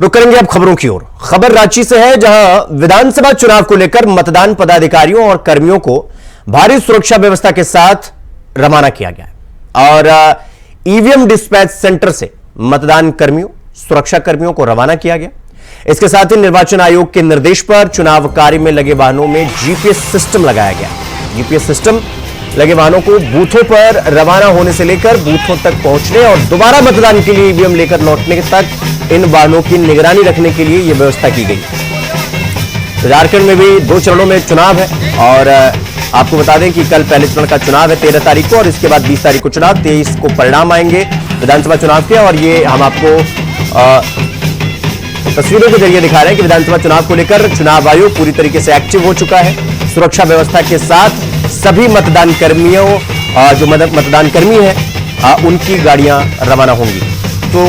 रुक करेंगे अब खबरों की ओर। खबर रांची से है, जहां विधानसभा चुनाव को लेकर मतदान पदाधिकारियों और कर्मियों को भारी सुरक्षा व्यवस्था के साथ रवाना किया गया है और ईवीएम डिस्पैच सेंटर से मतदान कर्मियों, सुरक्षा कर्मियों को रवाना किया गया। इसके साथ ही निर्वाचन आयोग के निर्देश पर चुनाव कार्य में लगे वाहनों में जीपीएस सिस्टम लगाया गया। जीपीएस सिस्टम लगे वाहनों को बूथों पर रवाना होने से लेकर बूथों तक पहुंचने और दोबारा मतदान के लिए ईवीएम लेकर लौटने तक इन वाहनों की निगरानी रखने के लिए यह व्यवस्था की गई। तो झारखंड में भी 2 चरणों में चुनाव है और आपको बता दें कि कल पहले चरण का चुनाव है 13 तारीख को और इसके बाद 20 तारीख को चुनाव, 23 को परिणाम आएंगे विधानसभा चुनाव के। और ये हम आपको तस्वीरों के जरिए दिखा रहे हैं कि विधानसभा चुनाव को लेकर चुनाव आयोग पूरी तरीके से एक्टिव हो चुका है। सुरक्षा व्यवस्था के साथ सभी मतदान कर्मियों, जो मतदान कर्मी हैं, उनकी गाड़ियां रवाना होंगी। तो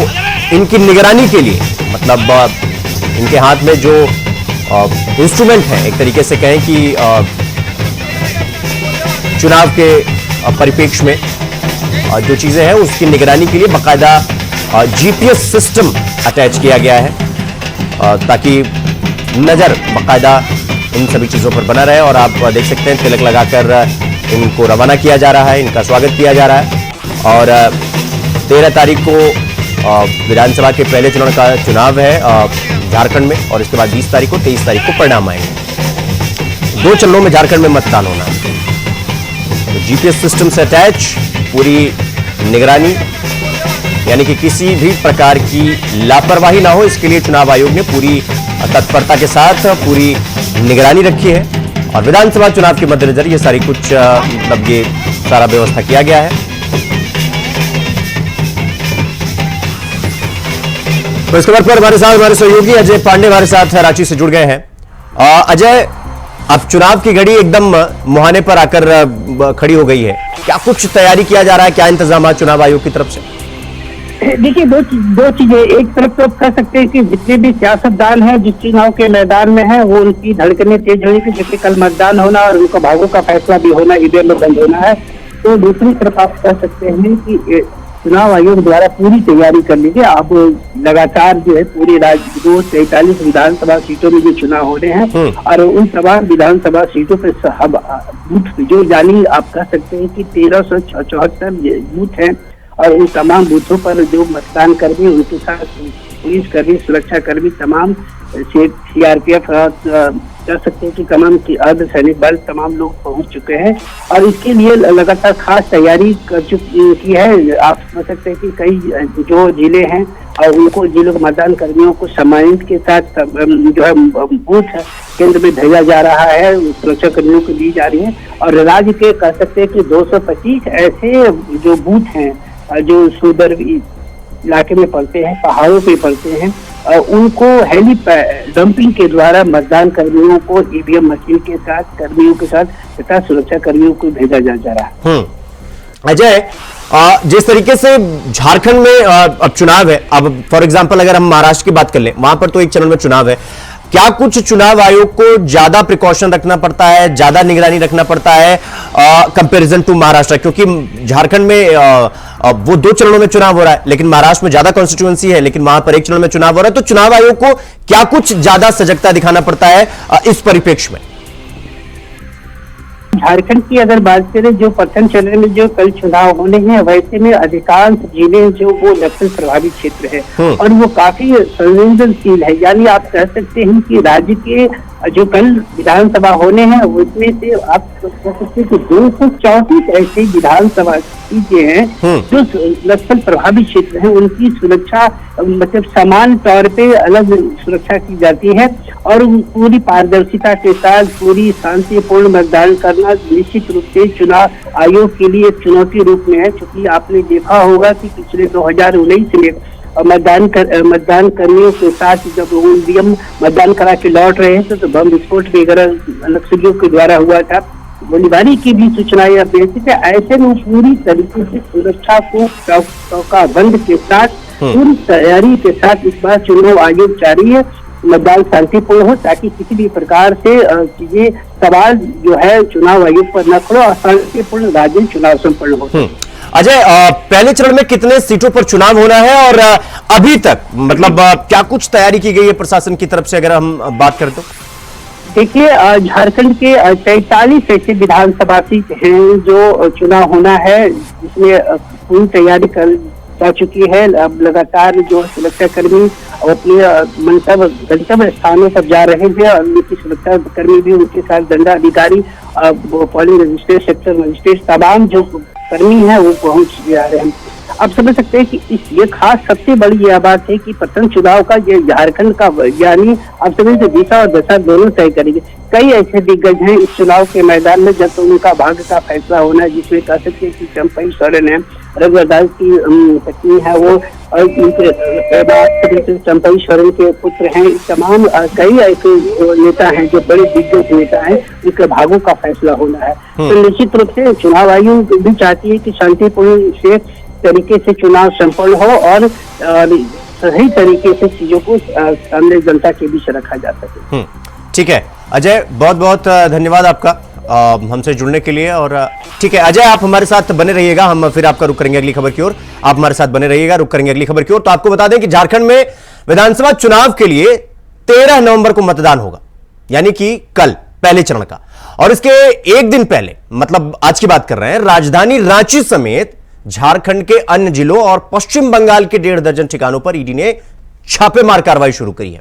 इनकी निगरानी के लिए मतलब इनके हाथ में जो इंस्ट्रूमेंट है, एक तरीके से कहें कि चुनाव के परिप्रेक्ष्य में जो चीजें हैं उसकी निगरानी के लिए बाकायदा जीपीएस सिस्टम अटैच किया गया है ताकि नजर बाकायदा इन सभी चीजों पर बना रहे। और आप देख सकते हैं तिलक लगाकर इनको रवाना किया जा रहा है, इनका स्वागत किया जा रहा है। और 13 तारीख को विधानसभा के पहले चरण का चुनाव है झारखंड में और इसके बाद 20 तारीख को, 23 तारीख को परिणाम आएंगे। 2 चरणों में झारखंड में मतदान होना है। तो जीपीएस सिस्टम से अटैच पूरी निगरानी, यानी कि किसी भी प्रकार की लापरवाही ना हो, इसके लिए चुनाव आयोग ने पूरी तत्परता के साथ पूरी निगरानी रखी है। और विधानसभा चुनाव के मद्देनजर ये सारी कुछ मतलब ये सारा व्यवस्था किया गया है। तो इस खबर पर हमारे साथ हमारे सहयोगी अजय पांडे हमारे साथ रांची से जुड़ गए हैं। अजय, अब चुनाव की घड़ी एकदम मुहाने पर आकर खड़ी हो गई है, क्या कुछ तैयारी किया जा रहा है, क्या इंतजाम चुनाव आयोग की तरफ से? देखिए, दो चीजें। एक तरफ तो आप कह सकते हैं कि जितने भी सियासतदान हैं जिस चुनाव के मैदान में हैं वो उनकी धड़कनें तेज होगी, जैसे कल मतदान होना और उनका भागों का फैसला भी होना, ईवीएम में बंद होना है। तो दूसरी तरफ आप कह सकते हैं कि चुनाव आयोग द्वारा पूरी तैयारी कर लीजिए। अब लगातार जो है पूरे राज्य 243 विधानसभा सीटों में जो चुनाव हो रहे हैं और उन तमाम विधानसभा सीटों पर बूथ जो यानी आप कह सकते हैं कि 1374 बूथ हैं और उन तमाम बूथों पर जो मतदान कर्मी, उनके साथ पुलिस कर्मी, सुरक्षा कर्मी, तमाम सीआरपीएफ कह सकते हैं कि तमाम की अर्धसैनिक बल तमाम लोग पहुंच चुके हैं और इसके लिए लगातार खास तैयारी कर चुकी है। आप समझ सकते हैं कि कई जो जिले हैं और उनको जिलों के मतदान कर्मियों को सम्मानित के साथ जो है बूथ केंद्र में भेजा जा रहा है, सुरक्षा कर्मियों को दी जा रही है। और राज्य के कह सकते हैं कि 225 ऐसे जो बूथ हैं जो सुदूर इलाके में पड़ते हैं, पहाड़ों पे पड़ते हैं, उनको हेली डंपिंग के द्वारा मतदान कर्मियों को ईवीएम मशीन के साथ, कर्मियों के साथ तथा सुरक्षा कर्मियों को भेजा जा रहा है। अजय, जिस तरीके से झारखंड में अब चुनाव है, अब फॉर एग्जांपल अगर हम महाराष्ट्र की बात कर लें, वहां पर तो 1 चरण में चुनाव है, क्या कुछ चुनाव आयोग को ज्यादा प्रिकॉशन रखना पड़ता है, ज्यादा निगरानी रखना पड़ता है कंपैरिजन टू महाराष्ट्र? क्योंकि झारखंड में वो 2 चरणों में चुनाव हो रहा है, लेकिन महाराष्ट्र में ज्यादा कॉन्स्टिट्यूएंसी है, लेकिन वहां पर 1 चरण में चुनाव हो रहा है। तो चुनाव आयोग को क्या कुछ ज्यादा सजगता दिखाना पड़ता है इस परिप्रेक्ष्य में? झारखंड की अगर बात करें, जो प्रथम चरण में जो कल चुनाव होने हैं, वैसे में अधिकांश जिले जो वो नक्सल प्रभावित क्षेत्र है और वो काफी संवेदनशील है। यानी आप कह सकते हैं कि राज्य के जो कल विधानसभा होने हैं उसमें से आप कह सकते हैं कि 234 ऐसे विधानसभा सीटें हैं जो नक्सल प्रभावित क्षेत्र हैं, उनकी सुरक्षा मतलब समान तौर पे अलग सुरक्षा की जाती है और पूरी पारदर्शिता के साथ पूरी शांतिपूर्ण मतदान करना निश्चित रूप से चुनाव आयोग के लिए एक चुनौती रूप में है। क्योंकि आपने देखा होगा कि पिछले 2019 में मतदान कर्मियों के साथ जब ईवीएम मतदान करा के लौट रहे हैं तो बम विस्फोट वगैरह नक्सलियों के द्वारा हुआ था, गोलीबारी की भी सूचनाएं अब मिलती है। ऐसे में पूरी तरीके से सुरक्षा को चौकाबंद के साथ पूरी तैयारी के साथ इस बार चुनाव आयोग चाह रही है मतदान शांतिपूर्ण हो, ताकि किसी भी प्रकार से चीजें सवाल जो है चुनाव आयोग पर न खड़े और शांतिपूर्ण राज्य चुनाव संपन्न हो। अजय, पहले चरण में कितने सीटों पर चुनाव होना है और अभी तक मतलब क्या कुछ तैयारी की गई है प्रशासन की तरफ से, अगर हम बात करें तो? देखिए, झारखंड के 43 ऐसे विधानसभा सीट हैं जो चुनाव होना है, जिसमें पूरी तैयारी कर जा चुकी है। अब लगातार जो सुरक्षा कर्मी अपने गंतव्य स्थानों पर जा रहे हैं और उनकी सुरक्षा कर्मी भी, उनके साथ दंडाधिकारी, पोलिंग रजिस्ट्रेट, सेक्टर मजिस्ट्रेट, तमाम जो कर्मी हैं वो पहुंच जा रहे हैं। अब समझ सकते हैं कि ये खास सबसे बड़ी यह बात है कि प्रथम चुनाव का ये झारखंड का, यानी अब समझ दिशा और दशा दोनों तय करेंगे। कई ऐसे दिग्गज हैं इस चुनाव के मैदान में जब तो उनका भाग्य का फैसला होना है, जिसमें कह सकते हैं कि चंपई सोरेन है, रघुवरदास की पत्नी है वो, और उनके चंपई सोरेन के पुत्र हैं। तमाम कई ऐसे नेता हैं जो बड़े दिग्गज नेता हैं, उनके भाग्यों का फैसला होना है। तो निश्चित रूप से चुनाव आयोग भी चाहती है कि शांतिपूर्ण से तरीके से चुनाव संपन्न हो और सही तरीके से चीजों को सामने जनता के बीच रखा जा सके। ठीक है अजय, बहुत बहुत धन्यवाद आपका हमसे जुड़ने के लिए। और ठीक है अजय, आप हमारे साथ बने रहिएगा, हम फिर आपका रुख करेंगे अगली खबर की ओर। आप हमारे साथ बने रहिएगा, रुख करेंगे अगली खबर की ओर। तो आपको बता दें कि झारखंड में विधानसभा चुनाव के लिए 13 नवंबर को मतदान होगा, यानी कि कल पहले चरण का। और इसके एक दिन पहले, मतलब आज की बात कर रहे हैं, राजधानी रांची समेत झारखंड के अन्य जिलों और पश्चिम बंगाल के 1.5 दर्जन ठिकानों पर ईडी ने छापेमार कार्रवाई शुरू करी है।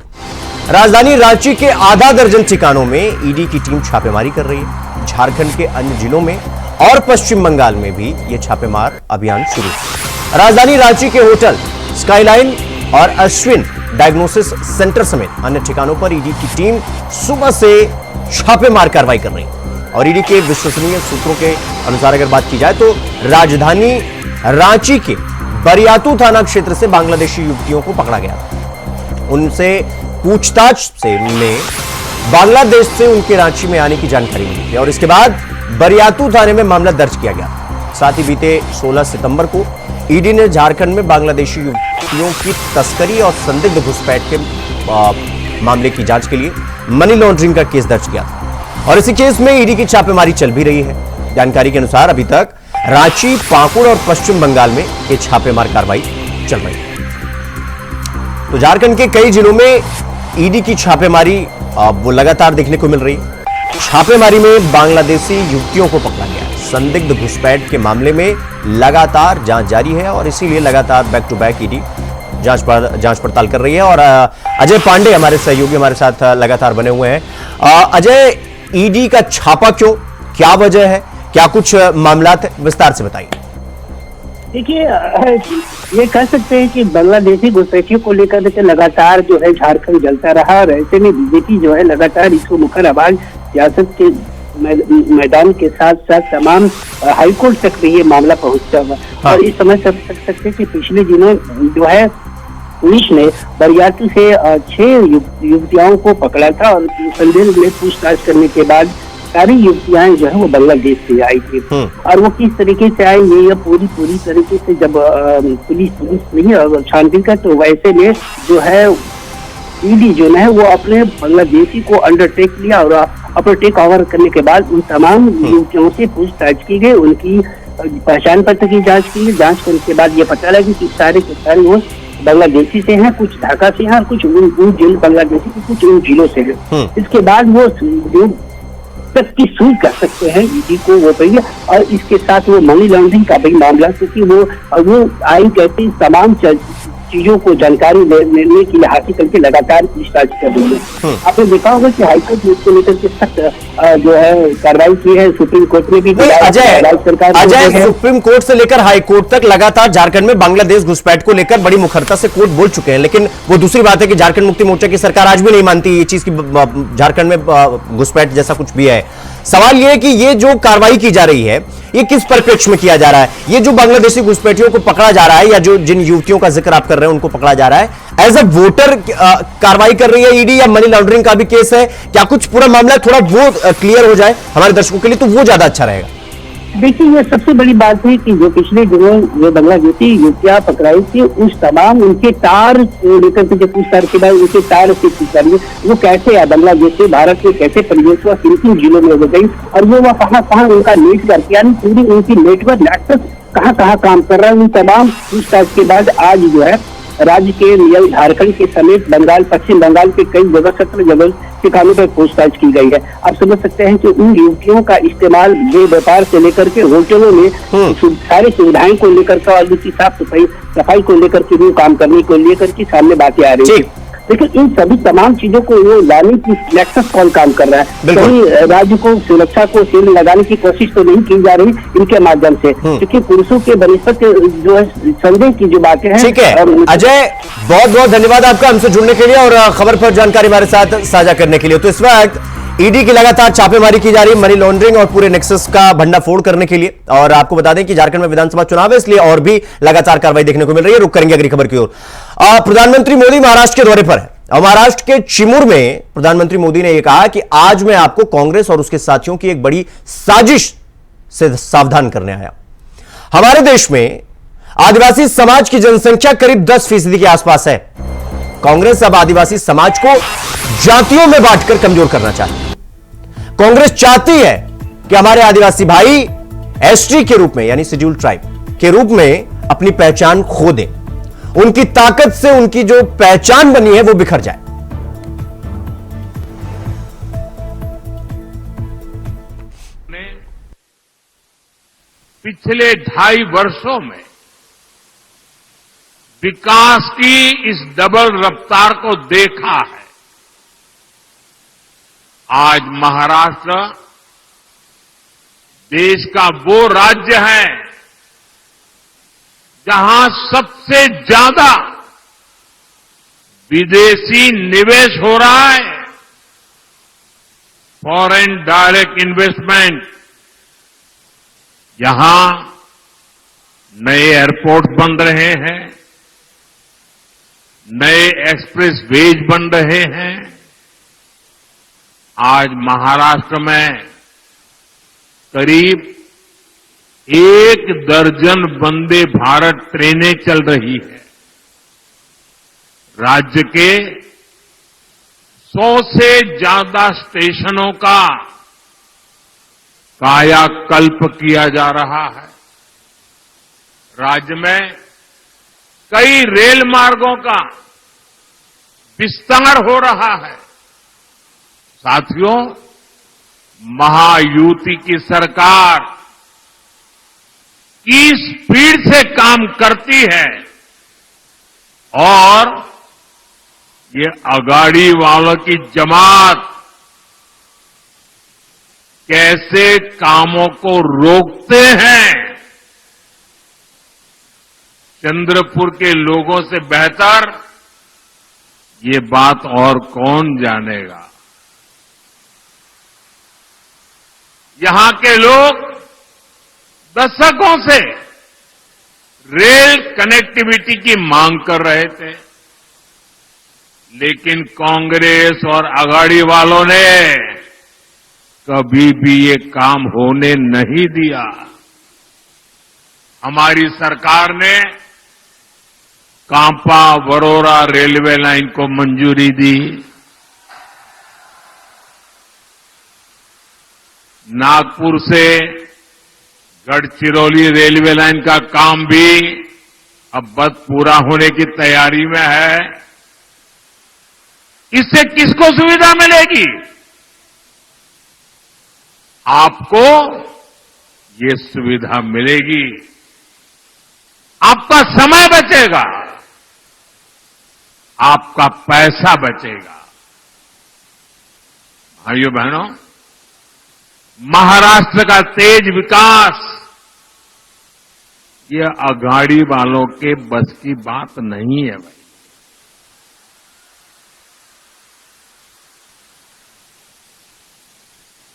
राजधानी रांची के आधा दर्जन ठिकानों में ईडी की टीम छापेमारी कर रही है। झारखंड के अन्य जिलों में और पश्चिम बंगाल में भी यह छापेमार अभियान शुरू है। राजधानी रांची के होटल स्काईलाइन और अश्विन डायग्नोसिस सेंटर समेत अन्य ठिकानों पर ईडी की टीम सुबह से छापेमार कार्रवाई कर रही है। और ईडी के विश्वसनीय सूत्रों के अनुसार अगर बात की जाए तो राजधानी रांची के बरियातू थाना क्षेत्र से बांग्लादेशी युवतियों को पकड़ा गया। उनसे पूछताछ से में बांग्लादेश से उनके रांची में आने की जानकारी मिली थी और इसके बाद बरियातू थाने में मामला दर्ज किया गया। साथ ही बीते 16 सितंबर को ईडी ने झारखंड में बांग्लादेशी युवतियों की तस्करी और संदिग्ध घुसपैठ के मामले की जांच के लिए मनी लॉन्ड्रिंग का केस दर्ज किया था। और इसी केस में ईडी की छापेमारी चल भी रही है। जानकारी के अनुसार अभी तक रांची, पाकुड़ और पश्चिम बंगाल में ये छापेमार कार्रवाई चल रही है। तो झारखंड के कई जिलों में ईडी की छापेमारी वो लगातार देखने को मिल रही है। छापेमारी में बांग्लादेशी युवतियों को पकड़ा गया है। संदिग्ध घुसपैठ के मामले में लगातार जांच जारी है और इसीलिए लगातार बैक टू बैक ईडी जांच पड़ताल कर रही है। और अजय पांडे हमारे सहयोगी हमारे साथ लगातार बने हुए हैं। अजय, ईडी का छापा क्यों, क्या वजह है, क्या कुछ मामलात है, विस्तार से बताइए। देखिए, ये कह सकते हैं कि बांग्लादेशी घुसपैठियों को लेकर के लगातार जो है झारखंड जलता रहा और ऐसे में बीजेपी जो है लगातार इसको मुखर आवाज सियासत के मैदान के साथ साथ तमाम हाईकोर्ट तक भी ये मामला पहुंचा हुआ। हाँ। और इस समय सब सकते हैं कि पिछले दिनों जो है पुलिस ने बरियातू से 6 युवतियों को पकड़ा था और संदेह में पूछताछ करने के बाद सारी युवतियां जो है वो बांग्लादेश से आई थी। और वो किस तरीके से आई ये पूरी तरीके से जब पुलिस नहीं छानबीन का, तो वैसे में जो है ईडी जो है वो अपने बांग्लादेशी को अंडरटेक लिया और अपना टेक ओवर करने के बाद उन तमाम युवतियों से पूछताछ की गई, उनकी पहचान पत्र की जांच की गई। जांच करने के बाद ये पता लगा कि सारे के सारे वो बांग्लादेशी से हैं, कुछ ढाका से हैं और कुछ उन जिले बांग्लादेशी के कुछ उन जिलों से हैं। इसके बाद वो जो तक की सूझ कर सकते हैं ईडी को वो पड़ी और इसके साथ वो मनी लॉन्ड्रिंग का भी मामला, क्योंकि वो आई कहती तमाम चीजों को जानकारी लेने के लिए हासिल करके लगातार पूछताछ कर रही है। आपने देखा होगा कि हाईकोर्ट ने इसको लेकर के सख्त जो है कार्रवाई की है। सुप्रीम कोर्ट ने भी अजय सुप्रीम कोर्ट से लेकर हाई कोर्ट तक लगातार झारखंड में बांग्लादेश घुसपैठ को लेकर बड़ी मुखरता से कोर्ट बोल चुके हैं, लेकिन वो दूसरी बात है कि झारखंड मुक्ति मोर्चा की सरकार आज भी नहीं मानती ये चीज की झारखंड में घुसपैठ जैसा कुछ भी है। सवाल ये है कि ये जो कार्रवाई की जा रही है ये किस परिप्रेक्ष्य में किया जा रहा है? ये जो बांग्लादेशी घुसपैठियों को पकड़ा जा रहा है या जो जिन युवतियों का जिक्र आप कर रहे हैं उनको पकड़ा जा रहा है, एज अ वोटर कार्रवाई कर रही है ईडी या मनी लॉन्ड्रिंग का भी केस है? क्या कुछ पूरा मामला थोड़ा वो क्लियर हो जाए हमारे दर्शकों के लिए तो वो ज्यादा अच्छा रहेगा। देखिए, ये सबसे बड़ी बात है कि जो पिछले दिनों जो बांग्लादेशी युवतियां पकड़ाई थी उस तमाम उनके तार लेकर के जो पूछताछ के बाद उनके तार से पूछताछ वो कैसे है बांग्लादेश से भारत में कैसे प्रवेश हुआ, किन किन जिलों में हो गई और वो कहाँ उनका नेटवर्क यानी पूरी उनकी नेटवर्क कहाँ कहाँ काम कर रहा है, उन तमाम पूछताछ के बाद आज जो है राज्य के झारखंड के समेत बंगाल, पश्चिम बंगाल के कई जगह 17 जगह ठिकानों पर पूछताछ की गई है। आप समझ सकते हैं कि उन युवतियों का इस्तेमाल ये व्यापार से लेकर के होटलों में सारी सुविधाएं को लेकर के और उनकी साफ सफाई को लेकर के भी काम करने को लेकर के सामने बातें आ रही है। लेकिन इन सभी तमाम चीजों को वो लाने की नेक्सस कौन काम कर रहा है? कहीं राज्य को सुरक्षा को सेल लगाने की कोशिश तो नहीं की जा रही इनके माध्यम से, क्योंकि पुरुषों के बनिष्ठ जो है संदेह की जो बातें हैं। ठीक है अजय, बहुत बहुत धन्यवाद आपका हमसे जुड़ने के लिए और खबर पर जानकारी हमारे साथ साझा करने के लिए। तो इस वक्त ईडी की लगातार छापेमारी की जा रही है मनी लॉन्ड्रिंग और पूरे नेक्सस का भंडाफोड़ करने के लिए। और आपको बता दें कि झारखंड में विधानसभा चुनाव है, इसलिए और भी लगातार कार्रवाई देखने को मिल रही है। रुक करेंगे अगली खबर की ओर। प्रधानमंत्री मोदी महाराष्ट्र के दौरे पर है और महाराष्ट्र के चिमूर में प्रधानमंत्री मोदी ने यह कहा कि आज मैं आपको कांग्रेस और उसके साथियों की एक बड़ी साजिश से सावधान करने आया। हमारे देश में आदिवासी समाज की जनसंख्या करीब 10% के आसपास है। कांग्रेस अब आदिवासी समाज को जातियों में बांटकर कमजोर करना चाहती है। कांग्रेस चाहती है कि हमारे आदिवासी भाई एसटी के रूप में यानी शेड्यूल्ड ट्राइब के रूप में अपनी पहचान खो दें। उनकी ताकत से उनकी जो पहचान बनी है वो बिखर जाए। पिछले 2.5 वर्षों में विकास की इस डबल रफ्तार को देखा है। आज महाराष्ट्र देश का वो राज्य है जहां सबसे ज्यादा विदेशी निवेश हो रहा है। फॉरेन डायरेक्ट इन्वेस्टमेंट, यहां नए एयरपोर्ट बन रहे हैं, नए एक्सप्रेस वेज बन रहे हैं। आज महाराष्ट्र में करीब 1 दर्जन वंदे भारत ट्रेनें चल रही है। राज्य के 100 से ज्यादा स्टेशनों का कायाकल्प किया जा रहा है। राज्य में कई रेल मार्गों का विस्तार हो रहा है। साथियों, महायुति की सरकार की स्पीड से काम करती है और ये अगाड़ी वालों की जमात कैसे कामों को रोकते हैं, चंद्रपुर के लोगों से बेहतर ये बात और कौन जानेगा। यहां के लोग दशकों से रेल कनेक्टिविटी की मांग कर रहे थे, लेकिन कांग्रेस और अगाड़ी वालों ने कभी भी ये काम होने नहीं दिया। हमारी सरकार ने कांपा वरोरा रेलवे लाइन को मंजूरी दी। नागपुर से गढ़चिरौली रेलवे लाइन का काम भी अब बस पूरा होने की तैयारी में है। इससे किसको सुविधा मिलेगी? आपको ये सुविधा मिलेगी, आपका समय बचेगा, आपका पैसा बचेगा। भाइयों बहनों, महाराष्ट्र का तेज विकास ये अघाड़ी वालों के बस की बात नहीं है भाई।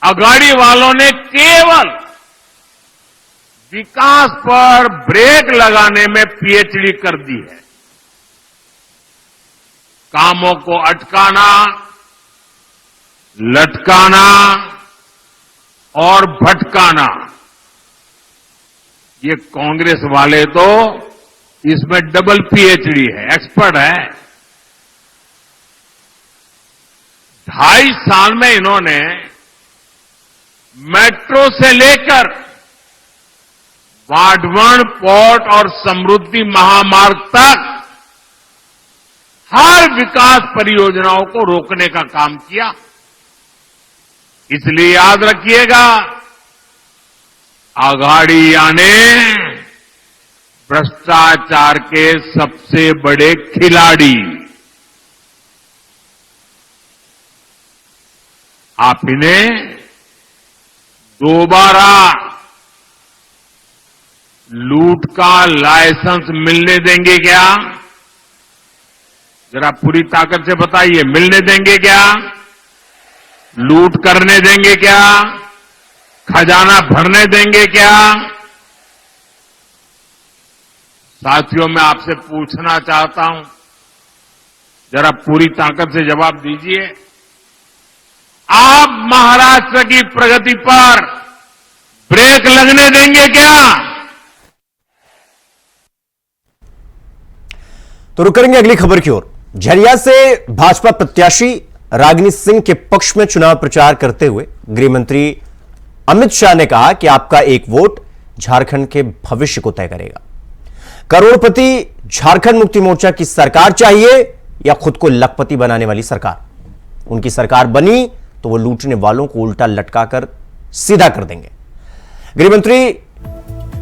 अघाड़ी वालों ने केवल विकास पर ब्रेक लगाने में पीएचडी कर दी है। कामों को अटकाना, लटकाना और भटकाना, ये कांग्रेस वाले तो इसमें डबल पीएचडी है, एक्सपर्ट है। 2.5 साल में इन्होंने मेट्रो से लेकर वाटवण पोर्ट और समृद्धि महामार्ग तक हर विकास परियोजनाओं को रोकने का काम किया। इसलिए याद रखिएगा, आघाड़िया ने भ्रष्टाचार के सबसे बड़े खिलाड़ी आप इन्हें दोबारा लूट का लाइसेंस मिलने देंगे क्या? जरा पूरी ताकत से बताइए, मिलने देंगे क्या? लूट करने देंगे क्या? खजाना भरने देंगे क्या? साथियों, मैं आपसे पूछना चाहता हूं, जरा पूरी ताकत से जवाब दीजिए, आप महाराष्ट्र की प्रगति पर ब्रेक लगने देंगे क्या? तो रुक करेंगे अगली खबर की ओर। झरिया से भाजपा प्रत्याशी रागिनी सिंह के पक्ष में चुनाव प्रचार करते हुए गृह मंत्री अमित शाह ने कहा कि आपका एक वोट झारखंड के भविष्य को तय करेगा। करोड़पति झारखंड मुक्ति मोर्चा की सरकार चाहिए या खुद को लखपति बनाने वाली सरकार? उनकी सरकार बनी तो वो लूटने वालों को उल्टा लटकाकर सीधा कर देंगे। गृह मंत्री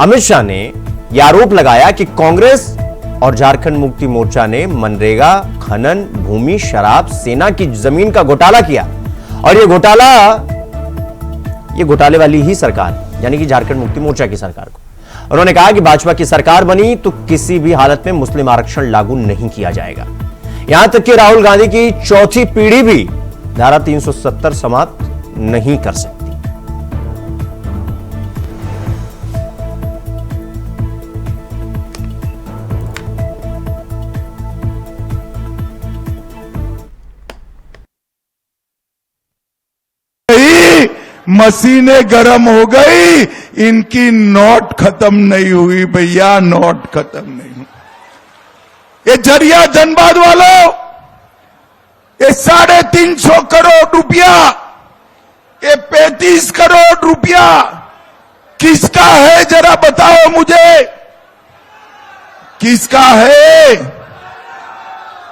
अमित शाह ने यह आरोप लगाया कि कांग्रेस और झारखंड मुक्ति मोर्चा ने मनरेगा, खनन, भूमि, शराब, सेना की जमीन का घोटाला किया और ये घोटाले वाली ही सरकार यानी कि झारखंड मुक्ति मोर्चा की सरकार को उन्होंने कहा कि भाजपा की सरकार बनी तो किसी भी हालत में मुस्लिम आरक्षण लागू नहीं किया जाएगा। यहां तक कि राहुल गांधी की चौथी पीढ़ी भी धारा 370 समाप्त नहीं कर सकती। मशीनें गर्म हो गई, इनकी नोट खत्म नहीं हुई भैया, नोट खत्म नहीं हुई। ये झरिया धनबाद वालों, ये 350 करोड़ रुपया, ये 35 करोड़ रुपया किसका है? जरा बताओ मुझे, किसका है?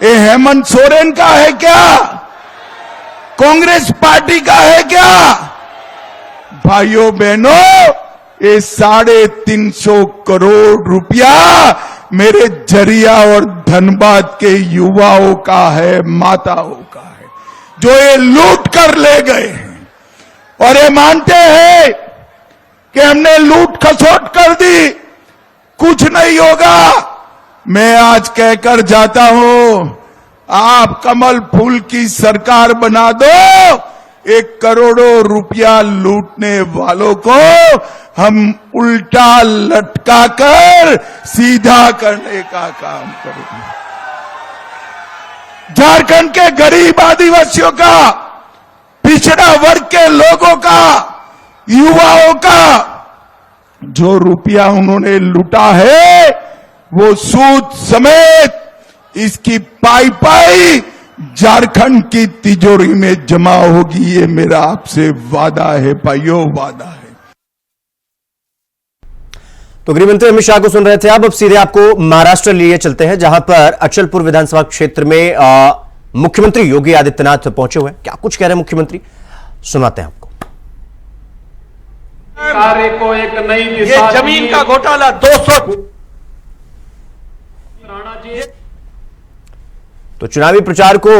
ये हेमंत सोरेन का है क्या? कांग्रेस पार्टी का है क्या? भाइयों बहनों, ये 350 करोड़ रुपया मेरे झरिया और धनबाद के युवाओं का है, माताओं का है, जो ये लूट कर ले गए हैं। और ये मानते हैं कि हमने लूट खसोट कर दी, कुछ नहीं होगा। मैं आज कहकर जाता हूं, आप कमल फूल की सरकार बना दो, 1 करोड़ों रुपया लूटने वालों को हम उल्टा लटकाकर सीधा करने का काम करेंगे। झारखंड के गरीब आदिवासियों का, पिछड़ा वर्ग के लोगों का, युवाओं का जो रुपया उन्होंने लूटा है, वो सूद समेत इसकी पाई झारखंड की तिजोरी में जमा होगी। ये मेरा आपसे वादा है भाइयों, वादा है। तो गृहमंत्री अमित शाह को सुन रहे थे आप। अब सीधे आपको महाराष्ट्र लिए चलते हैं, जहां पर अचलपुर विधानसभा क्षेत्र में मुख्यमंत्री योगी आदित्यनाथ पहुंचे हुए हैं। क्या कुछ कह रहे हैं मुख्यमंत्री, सुनाते हैं आपको। कार्य को एक नई दिशा, ये जमीन का घोटाला 200 तो चुनावी प्रचार को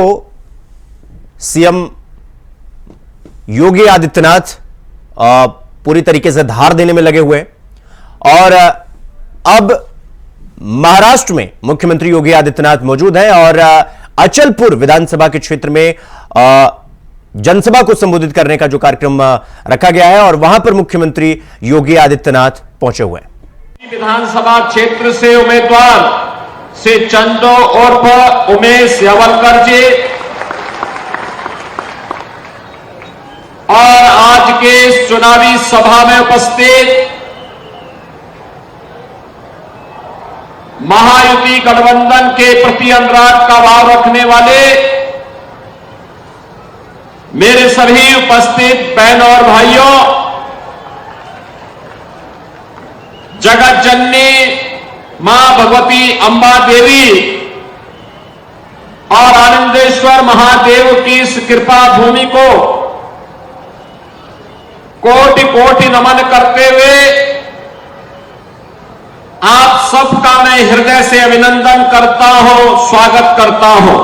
सीएम योगी आदित्यनाथ पूरी तरीके से धार देने में लगे हुए हैं और अब महाराष्ट्र में मुख्यमंत्री योगी आदित्यनाथ मौजूद हैं और अचलपुर विधानसभा के क्षेत्र में जनसभा को संबोधित करने का जो कार्यक्रम रखा गया है और वहां पर मुख्यमंत्री योगी आदित्यनाथ पहुंचे हुए हैं। विधानसभा क्षेत्र से उम्मीदवार से चंदो उर्फ उमेश यावलकर जी और आज के इस चुनावी सभा में उपस्थित महायुति गठबंधन के प्रति अनुराग का भाव रखने वाले मेरे सभी उपस्थित बहनों और भाइयों, जगत जननी मां भगवती अंबा देवी और आनंदेश्वर महादेव की इस कृपा भूमि को कोटि कोटि नमन करते हुए आप सबका मैं हृदय से अभिनंदन करता हूं, स्वागत करता हूं।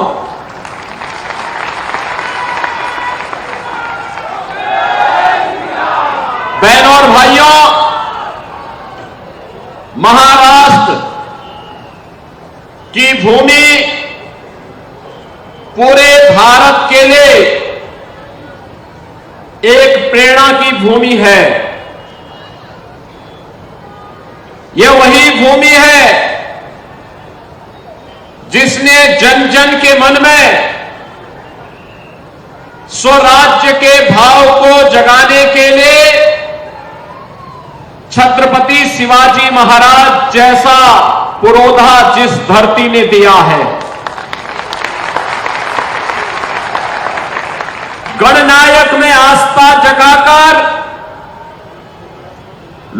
बहनों और भाइयों, महाराष्ट्र की भूमि पूरे भारत के लिए एक प्रेरणा की भूमि है। यह वही भूमि है जिसने जन जन के मन में स्वराज्य के भाव को जगाने के लिए छत्रपति शिवाजी महाराज जैसा पुरोधा जिस धरती ने दिया है, गणनायक में आस्था जगाकर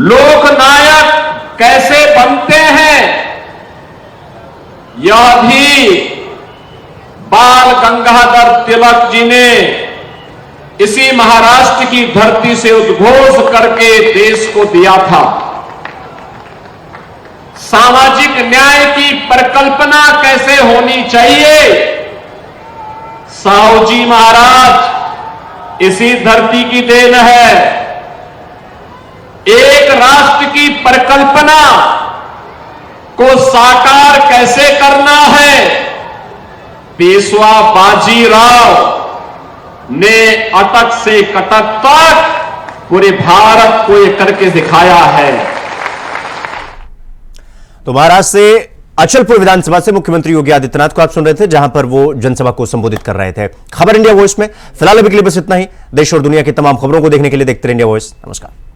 लोकनायक कैसे बनते हैं, यह भी बाल गंगाधर तिलक जी ने इसी महाराष्ट्र की धरती से उद्घोष करके देश को दिया था। सामाजिक न्याय की परिकल्पना कैसे होनी चाहिए, साहू जी महाराज इसी धरती की देन है। एक राष्ट्र की परिकल्पना को साकार कैसे करना है, पेशवा बाजीराव ने अटक से कटक तक पूरे भारत को ये करके दिखाया है। तो महाराष्ट्र से अचलपुर विधानसभा से मुख्यमंत्री योगी आदित्यनाथ को आप सुन रहे थे, जहां पर वो जनसभा को संबोधित कर रहे थे। खबर इंडिया वॉइस में फिलहाल अभी के लिए बस इतना ही। देश और दुनिया की तमाम खबरों को देखने के लिए देखते रहिए इंडिया वॉइस। नमस्कार।